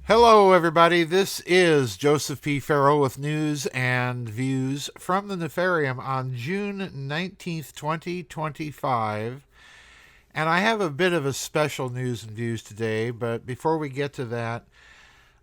Hello, everybody. This is Joseph P. Farrell with news and views from the Nefarium on June 19th, 2025. And I have a bit of a special news and views today, but before we get to that,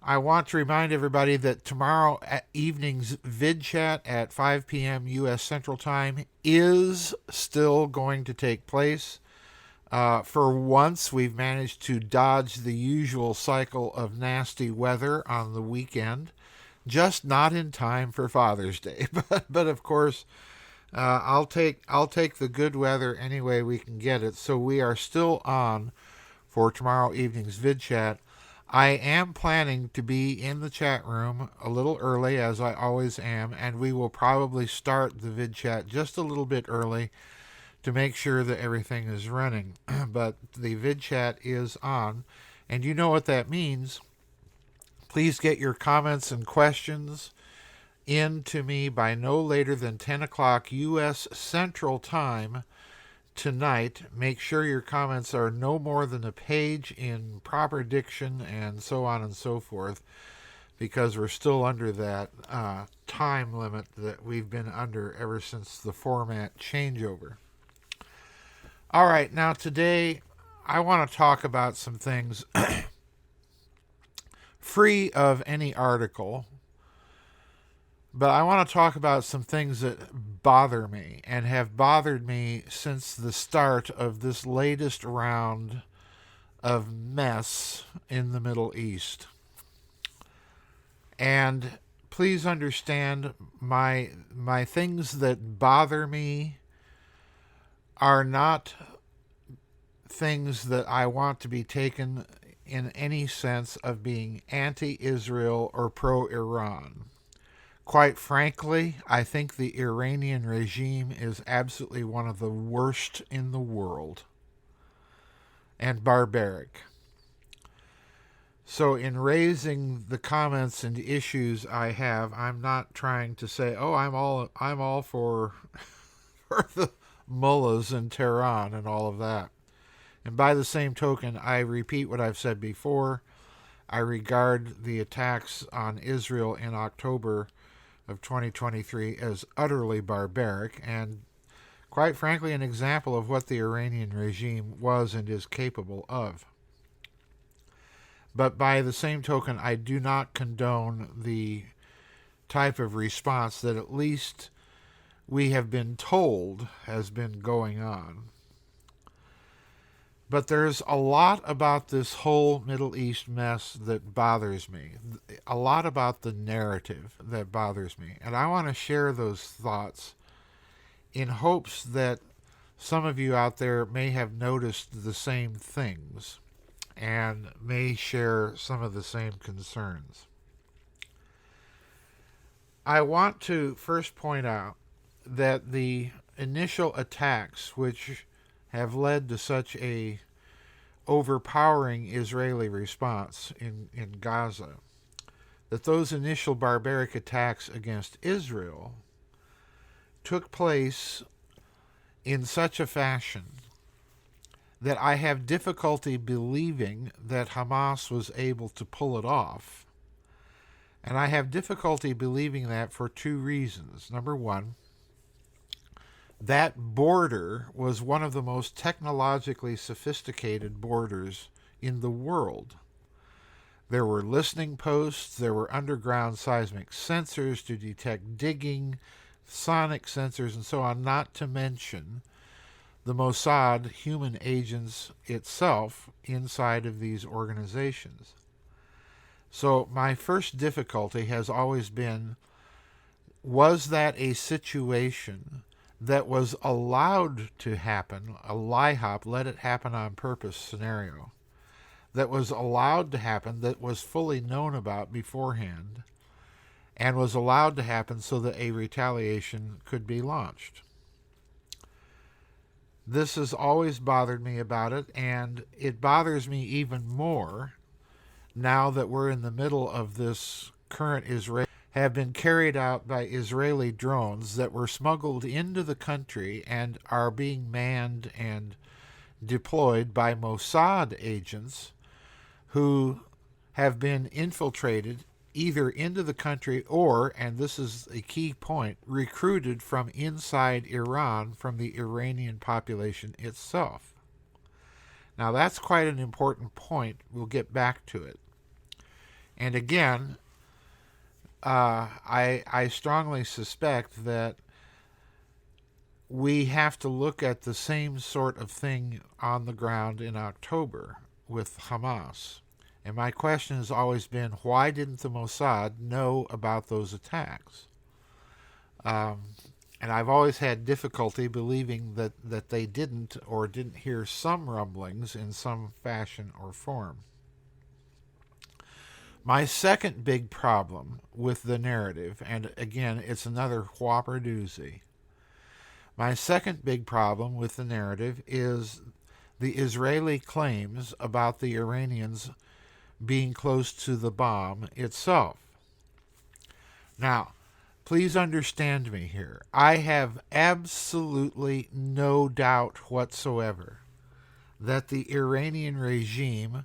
I want to remind everybody that tomorrow evening's vid chat at 5 p.m. U.S. Central Time is still going to take place. For once, we've managed to dodge the usual cycle of nasty weather on the weekend, just not in time for Father's Day. But of course, I'll take the good weather any way we can get it. So we are still on for tomorrow evening's vid chat. I am planning to be in the chat room a little early, as I always am, and we will probably start the vid chat just a little bit early to make sure that everything is running. But the vid chat is on, and you know what that means. Please get your comments and questions in to me by no later than 10 o'clock U.S. Central Time tonight. Make sure your comments are no more than a page in proper diction and so on and so forth, because we're still under that time limit that we've been under ever since the format changeover. All right, now today I want to talk about some things free of any article, but I want to talk about some things that bother me and have bothered me since the start of this latest round of mess in the Middle East. And please understand, my things that bother me are not things that I want to be taken in any sense of being anti-Israel or pro-Iran. Quite frankly, I think the Iranian regime is absolutely one of the worst in the world and barbaric. So in raising the comments and issues I have, I'm not trying to say, "Oh, I'm all for for the mullahs in Tehran and all of that." And by the same token, I repeat what I've said before. I regard the attacks on Israel in October of 2023 as utterly barbaric and, quite frankly, an example of what the Iranian regime was and is capable of. But by the same token, I do not condone the type of response that at least we have been told has been going on. But there's a lot about this whole Middle East mess that bothers me. A lot about the narrative that bothers me. And I want to share those thoughts in hopes that some of you out there may have noticed the same things and may share some of the same concerns. I want to first point out that the initial attacks, which have led to such a overpowering Israeli response in Gaza, that those initial barbaric attacks against Israel took place in such a fashion that I have difficulty believing that Hamas was able to pull it off. And I have difficulty believing that for two reasons. Number one, that border was one of the most technologically sophisticated borders in the world. There were listening posts, there were underground seismic sensors to detect digging, sonic sensors, and so on, not to mention the Mossad human agents itself inside of these organizations. So my first difficulty has always been, was that a situation that was allowed to happen, a LIHOP, let it happen on purpose scenario, that was allowed to happen, that was fully known about beforehand, and was allowed to happen so that a retaliation could be launched? This has always bothered me about it, and it bothers me even more now that we're in the middle of this current Israeli have been carried out by Israeli drones that were smuggled into the country and are being manned and deployed by Mossad agents who have been infiltrated either into the country or, and this is a key point, recruited from inside Iran from the Iranian population itself. Now that's quite an important point. We'll get back to it. And again, I strongly suspect that we have to look at the same sort of thing on the ground in October with Hamas. And my question has always been, why didn't the Mossad know about those attacks? And I've always had difficulty believing that they didn't or didn't hear some rumblings in some fashion or form. My second big problem with the narrative, and again, it's another whopper doozy. My second big problem with the narrative is the Israeli claims about the Iranians being close to the bomb itself. Now, please understand me here. I have absolutely no doubt whatsoever that the Iranian regime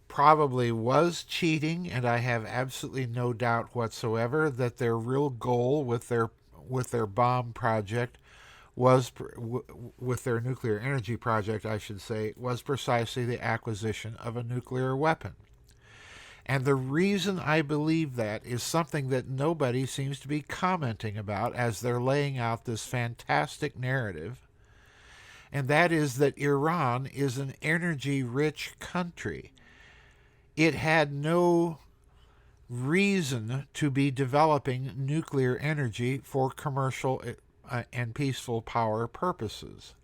probably was cheating, and I have absolutely no doubt whatsoever that their real goal with their bomb project was, with their nuclear energy project, I should say, was precisely the acquisition of a nuclear weapon. And the reason I believe that is something that nobody seems to be commenting about as they're laying out this fantastic narrative, and that is that Iran is an energy-rich country. It had no reason to be developing nuclear energy for commercial and peaceful power purposes.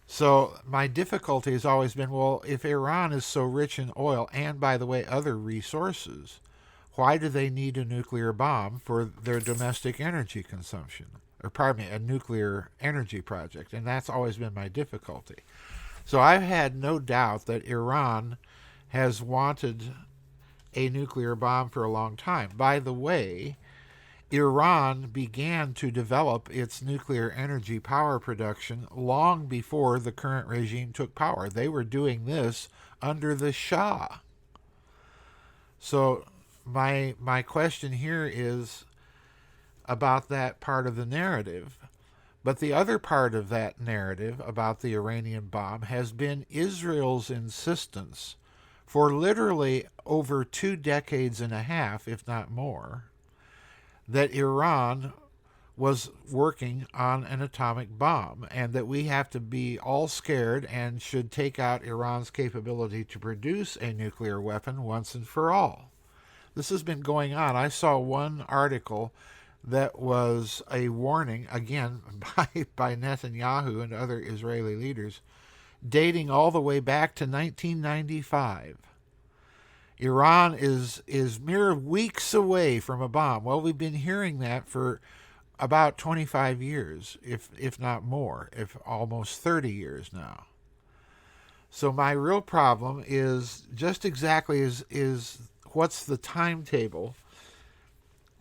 So my difficulty has always been, well, if Iran is so rich in oil and, by the way, other resources, why do they need a nuclear bomb for their domestic energy consumption? Or pardon me, a nuclear energy project. And that's always been my difficulty. So I've had no doubt that Iran has wanted a nuclear bomb for a long time. By the way, Iran began to develop its nuclear energy power production long before the current regime took power. They were doing this under the Shah. So my question here is about that part of the narrative. But the other part of that narrative about the Iranian bomb has been Israel's insistence for literally over 2 decades and a half, if not more, that Iran was working on an atomic bomb, and that we have to be all scared and should take out Iran's capability to produce a nuclear weapon once and for all. This has been going on. I saw one article that was a warning, again, by Netanyahu and other Israeli leaders, dating all the way back to 1995. Iran is mere weeks away from a bomb. Well, we've been hearing that for about 25 years, if not more, if almost 30 years now. So my real problem is just exactly is what's the timetable?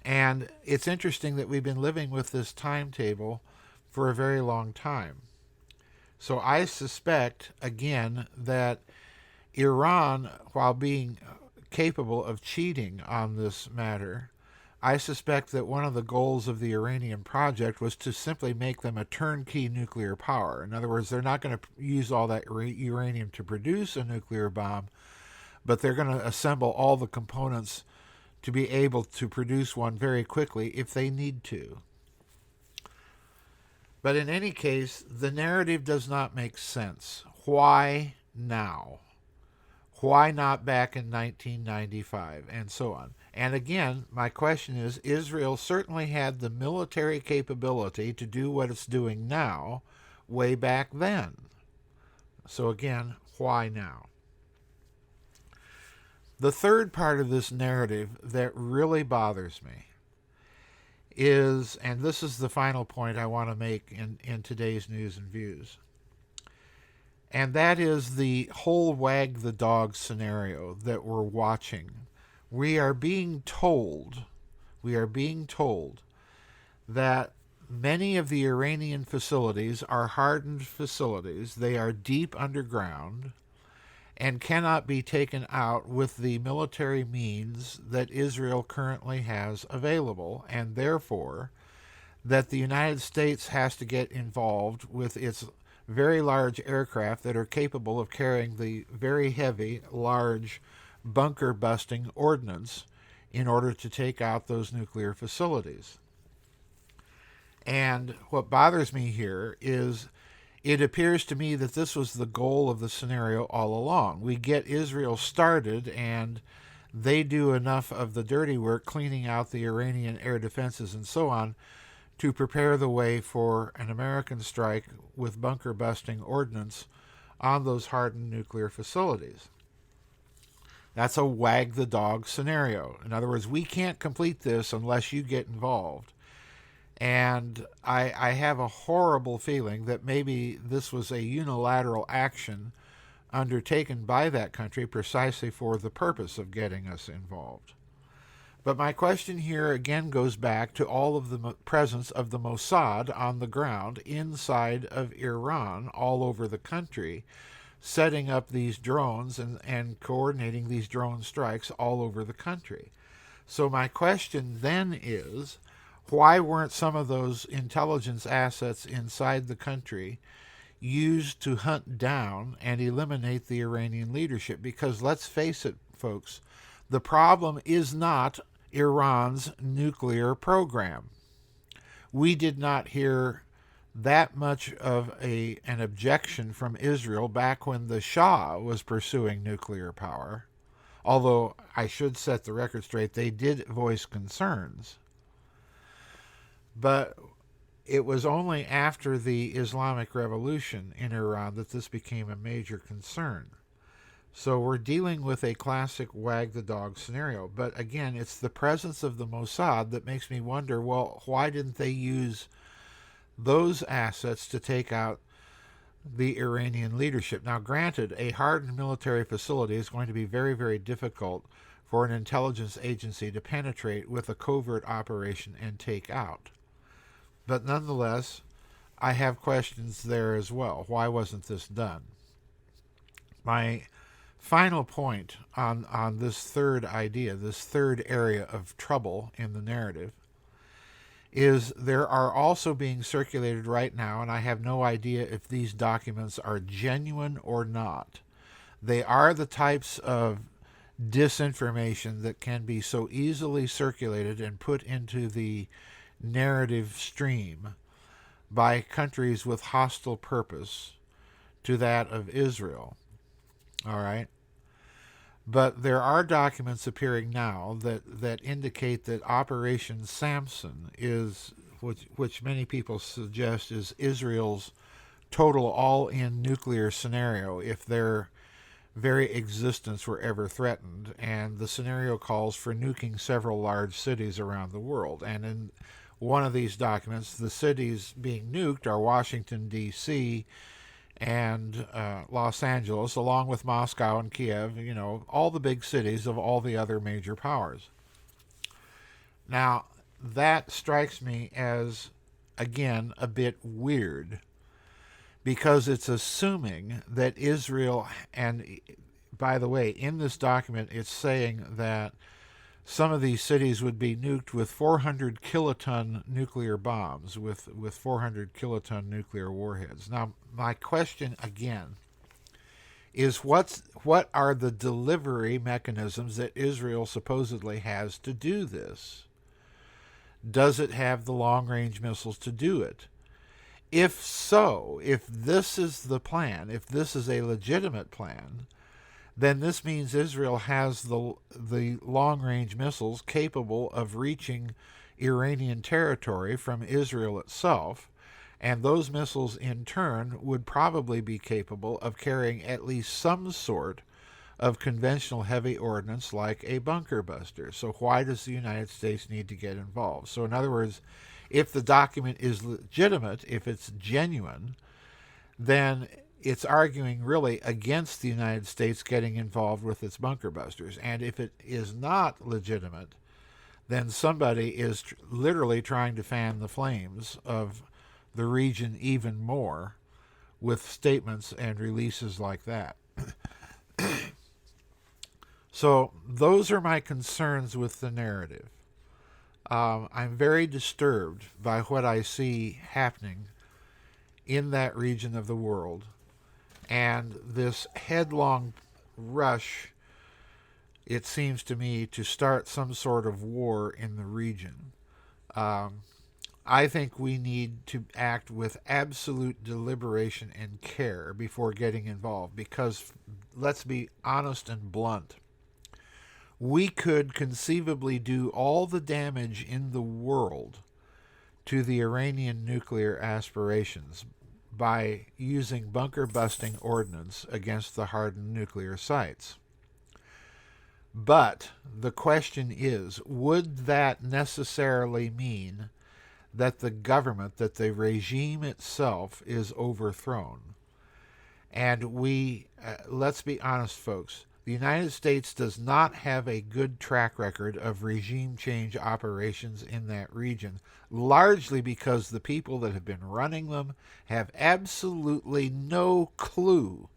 And it's interesting that we've been living with this timetable for a very long time. So I suspect, again, that Iran, while being capable of cheating on this matter, I suspect that one of the goals of the Iranian project was to simply make them a turnkey nuclear power. In other words, they're not going to use all that uranium to produce a nuclear bomb, but they're going to assemble all the components to be able to produce one very quickly if they need to. But in any case, the narrative does not make sense. Why now? Why not back in 1995, and so on? And again, my question is, Israel certainly had the military capability to do what it's doing now way back then. So again, why now? The third part of this narrative that really bothers me is, and this is the final point I want to make in today's news and views, and that is the whole wag the dog scenario that we're watching. We are being told that many of the Iranian facilities are hardened facilities. They are deep underground, and cannot be taken out with the military means that Israel currently has available, and therefore that the United States has to get involved with its very large aircraft that are capable of carrying the very heavy, large, bunker-busting ordnance in order to take out those nuclear facilities. And what bothers me here is it appears to me that this was the goal of the scenario all along. We get Israel started, and they do enough of the dirty work cleaning out the Iranian air defenses and so on to prepare the way for an American strike with bunker-busting ordnance on those hardened nuclear facilities. That's a wag-the-dog scenario. In other words, we can't complete this unless you get involved. And I have a horrible feeling that maybe this was a unilateral action undertaken by that country precisely for the purpose of getting us involved. But my question here again goes back to all of the presence of the Mossad on the ground inside of Iran, all over the country, setting up these drones and coordinating these drone strikes all over the country. So my question then is, why weren't some of those intelligence assets inside the country used to hunt down and eliminate the Iranian leadership? Because let's face it, folks, the problem is not Iran's nuclear program. We did not hear that much of an objection from Israel back when the Shah was pursuing nuclear power. Although I should set the record straight, they did voice concerns. But it was only after the Islamic Revolution in Iran that this became a major concern. So we're dealing with a classic wag-the-dog scenario. But again, it's the presence of the Mossad that makes me wonder, well, why didn't they use those assets to take out the Iranian leadership? Now, granted, a hardened military facility is going to be very, very difficult for an intelligence agency to penetrate with a covert operation and take out. But nonetheless, I have questions there as well. Why wasn't this done? My final point on this third idea, this third area of trouble in the narrative, is there are also being circulated right now, and I have no idea if these documents are genuine or not. They are the types of disinformation that can be so easily circulated and put into the narrative stream by countries with hostile purpose to that of Israel. All right? But there are documents appearing now that indicate that Operation Samson is, which many people suggest is Israel's total all-in nuclear scenario if their very existence were ever threatened. And the scenario calls for nuking several large cities around the world. And in one of these documents, the cities being nuked are Washington, D.C., and Los Angeles, along with Moscow and Kiev, all the big cities of all the other major powers. Now, that strikes me as, again, a bit weird, because it's assuming that Israel, and by the way, in this document, it's saying that some of these cities would be nuked with 400 kiloton nuclear bombs, with 400 kiloton nuclear warheads. Now, my question again is what are the delivery mechanisms that Israel supposedly has to do this? Does it have the long-range missiles to do it? If so, if this is the plan, if this is a legitimate plan, then this means Israel has the long-range missiles capable of reaching Iranian territory from Israel itself, and those missiles in turn would probably be capable of carrying at least some sort of conventional heavy ordnance like a bunker buster. So why does the United States need to get involved? So in other words, if the document is legitimate, if it's genuine, then it's arguing really against the United States getting involved with its bunker busters. And if it is not legitimate, then somebody is literally trying to fan the flames of the region even more with statements and releases like that. So those are my concerns with the narrative. I'm very disturbed by what I see happening in that region of the world, and this headlong rush, it seems to me, to start some sort of war in the region. Um, I think we need to act with absolute deliberation and care before getting involved because, let's be honest and blunt, we could conceivably do all the damage in the world to the Iranian nuclear aspirations by using bunker busting ordnance against the hardened nuclear sites. But the question is, would that necessarily mean that the government, that the regime itself is overthrown? And let's be honest, folks, the United States does not have a good track record of regime change operations in that region, largely because the people that have been running them have absolutely no clue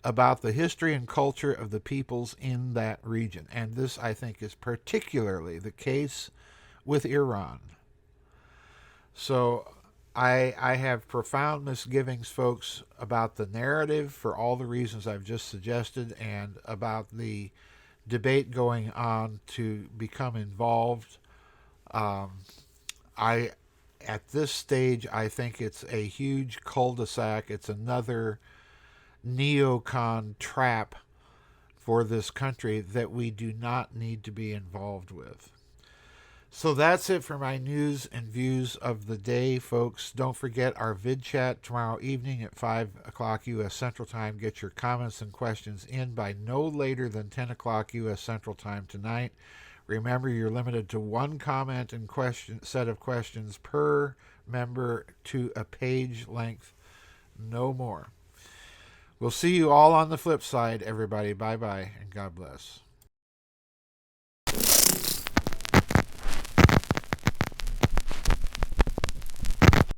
about the history and culture of the peoples in that region. And this, I think, is particularly the case with Iran. So I have profound misgivings, folks, about the narrative for all the reasons I've just suggested and about the debate going on to become involved. I At this stage, I think it's a huge cul-de-sac. It's another neocon trap for this country that we do not need to be involved with. So that's it for my news and views of the day, folks. Don't forget our vid chat tomorrow evening at 5 o'clock U.S. Central Time. Get your comments and questions in by no later than 10 o'clock U.S. Central Time tonight. Remember, you're limited to one comment and set of questions per member to a page length, no more. We'll see you all on the flip side, everybody. Bye-bye, and God bless.